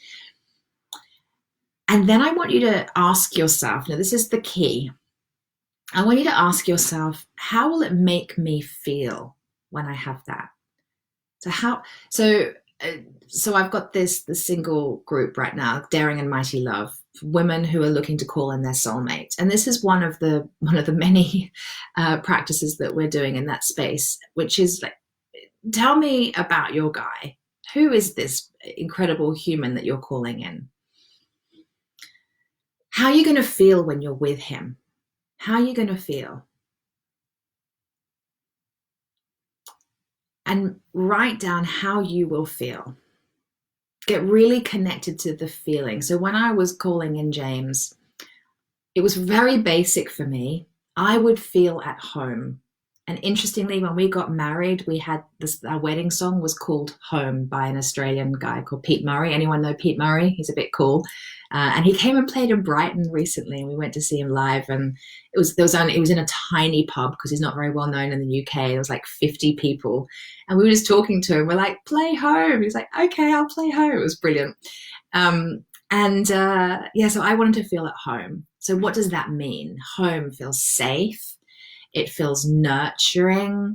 A: And then I want you to ask yourself, now this is the key. I want you to ask yourself, how will it make me feel when I have that? So I've got the single group right now, Daring and Mighty Love, women who are looking to call in their soulmate. And this is one of the many practices that we're doing in that space, which is like, tell me about your guy. Who is this incredible human that you're calling in? How are you going to feel when you're with him? How are you going to feel? And write down how you will feel. Get really connected to the feeling. So when I was calling in James, it was very basic for me. I would feel at home. And interestingly, when we got married, we had our wedding song was called Home by an Australian guy called Pete Murray. Anyone know Pete Murray? He's a bit cool. And he came and played in Brighton recently, and we went to see him live. And it was in a tiny pub because he's not very well known in the UK. There was like 50 people, and we were just talking to him. We're like, play Home. He's like, okay, I'll play Home. It was brilliant. So I wanted to feel at home. So what does that mean? Home feels safe. It feels nurturing.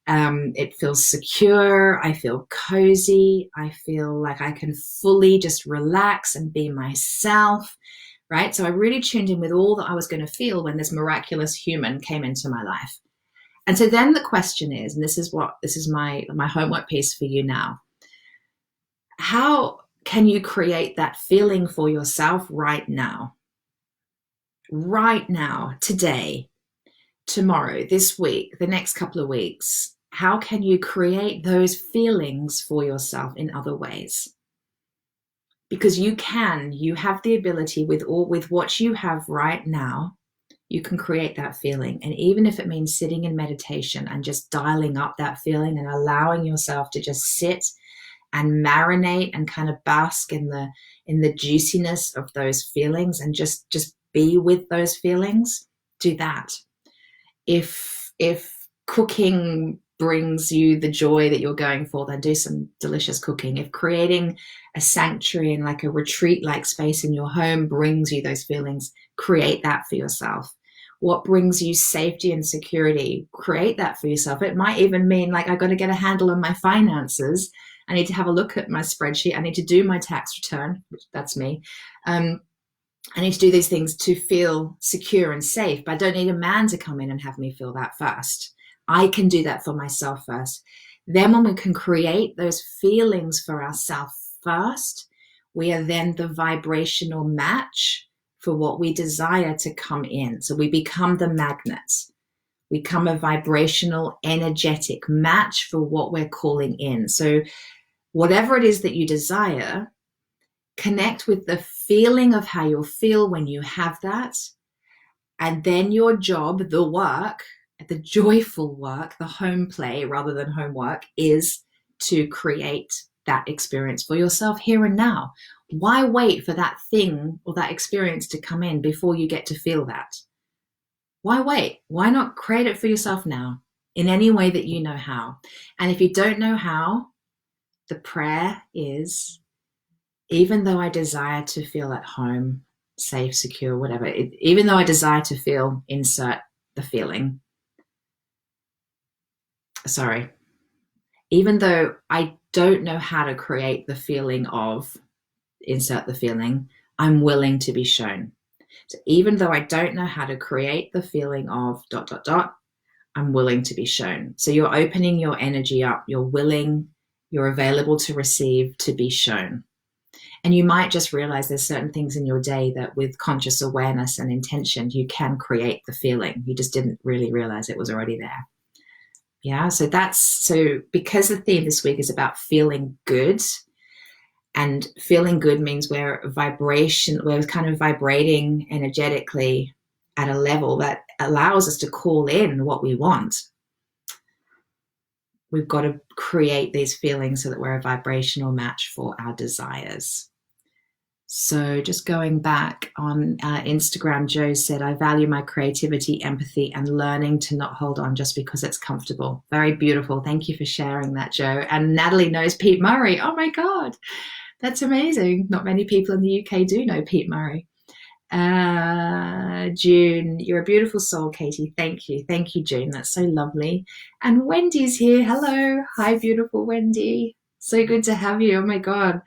A: It feels secure. I feel cozy. I feel like I can fully just relax and be myself, right? So I really tuned in with all that I was going to feel when this miraculous human came into my life. And so then the question is, and this is my homework piece for you now. How can you create that feeling for yourself right now? Right now, today, tomorrow, this week, the next couple of weeks? How can you create those feelings for yourself in other ways? Because you have the ability with what you have right now, you can create that feeling. And even if it means sitting in meditation and just dialing up that feeling and allowing yourself to just sit and marinate and kind of bask in the juiciness of those feelings and just be with those feelings, do that. If cooking brings you the joy that you're going for, then do some delicious cooking. If creating a sanctuary and like a retreat-like space in your home brings you those feelings, create that for yourself. What brings you safety and security? Create that for yourself. It might even mean like, I got to get a handle on my finances. I need to have a look at my spreadsheet. I need to do my tax return, which that's me. I need to do these things to feel secure and safe, but I don't need a man to come in and have me feel that first. I can do that for myself first. Then when we can create those feelings for ourselves first, we are then the vibrational match for what we desire to come in. So we become the magnets. We become a vibrational, energetic match for what we're calling in. So whatever it is that you desire, connect with the feeling of how you'll feel when you have that. And then your job, the work, the joyful work, the home play rather than homework, is to create that experience for yourself here and now. Why wait for that thing or that experience to come in before you get to feel that? Why wait? Why not create it for yourself now in any way that you know how? And if you don't know how, the prayer is, even though I desire to feel at home, safe, secure, whatever, even though I desire to feel, insert the feeling. Sorry. Even though I don't know how to create the feeling of, insert the feeling, I'm willing to be shown. So even though I don't know how to create the feeling of ... I'm willing to be shown. So you're opening your energy up, you're willing, you're available to receive, to be shown. And you might just realize there's certain things in your day that with conscious awareness and intention, you can create the feeling. You just didn't really realize it was already there. Yeah, so because the theme this week is about feeling good, and feeling good means we're kind of vibrating energetically at a level that allows us to call in what we want. We've got to create these feelings so that we're a vibrational match for our desires. So just going back on Instagram, Joe said, I value my creativity, empathy, and learning to not hold on just because it's comfortable. Very beautiful. Thank you for sharing that, Joe. And Natalie knows Pete Murray. Oh my God, that's amazing. Not many people in the UK do know Pete Murray. June, you're a beautiful soul, Katie. Thank you. Thank you, June. That's so lovely. And Wendy's here. Hello. Hi, beautiful Wendy. So good to have you. Oh my God.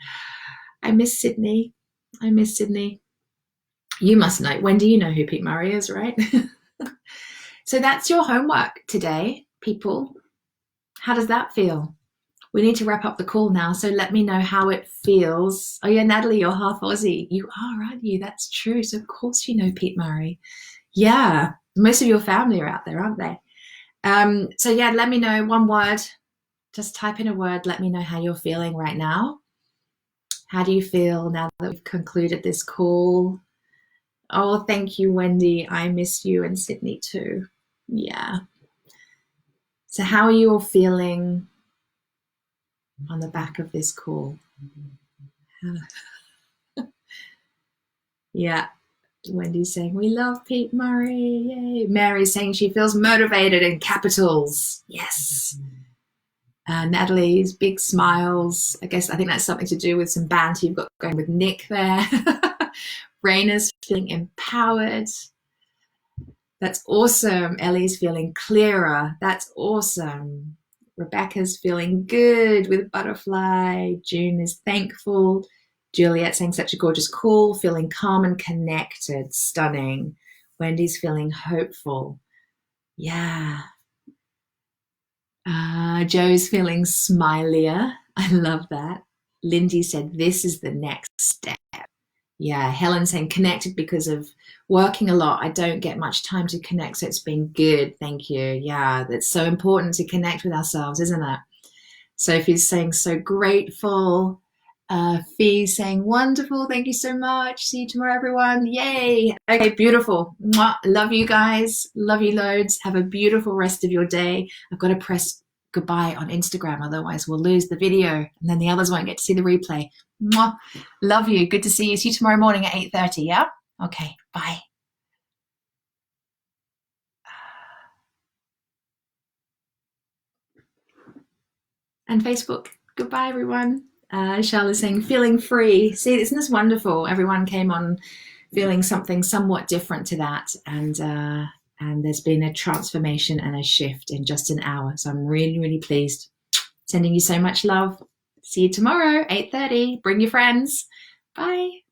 A: I miss Sydney. You must know. Wendy, you know who Pete Murray is, right? So that's your homework today, people. How does that feel? We need to wrap up the call now, so let me know how it feels. Oh yeah, Natalie, you're half Aussie. You are, aren't you? That's true. So of course you know Pete Murray. Yeah, most of your family are out there, aren't they? So yeah, let me know one word. Just type in a word. Let me know how you're feeling right now. How do you feel now that we've concluded this call? Oh, thank you, Wendy. I miss you and Sydney too. Yeah. So how are you all feeling on the back of this call? Yeah. Wendy's saying, we love Pete Murray. Yay. Mary's saying she feels motivated in capitals. Yes. Natalie's big smiles. I think that's something to do with some banter you've got going with Nick there. Raina's feeling empowered. That's awesome. Ellie's feeling clearer. That's awesome. Rebecca's feeling good with butterfly. June is thankful. Juliet saying such a gorgeous call, feeling calm and connected. Stunning. Wendy's feeling hopeful. Yeah. Joe's feeling smilier. I love that. Lindy said, this is the next step. Yeah, Helen saying connected because of working a lot. I don't get much time to connect, so it's been good. Thank you. Yeah, that's so important to connect with ourselves, isn't it? Sophie's saying so grateful. Fee's saying wonderful. Thank you so much. See you tomorrow, everyone. Yay. Okay, beautiful. Mwah. Love you guys. Love you loads. Have a beautiful rest of your day. I've got to press goodbye on Instagram, otherwise we'll lose the video and then the others won't get to see the replay. Mwah. Love you. Good to see you. See you tomorrow morning at 8:30. Yeah? Okay. Bye. And Facebook. Goodbye, everyone. Charlotte's saying, feeling free. See, isn't this wonderful? Everyone came on feeling something somewhat different to that. And And there's been a transformation and a shift in just an hour. So I'm really, really pleased. Sending you so much love. See you tomorrow, 8:30. Bring your friends. Bye.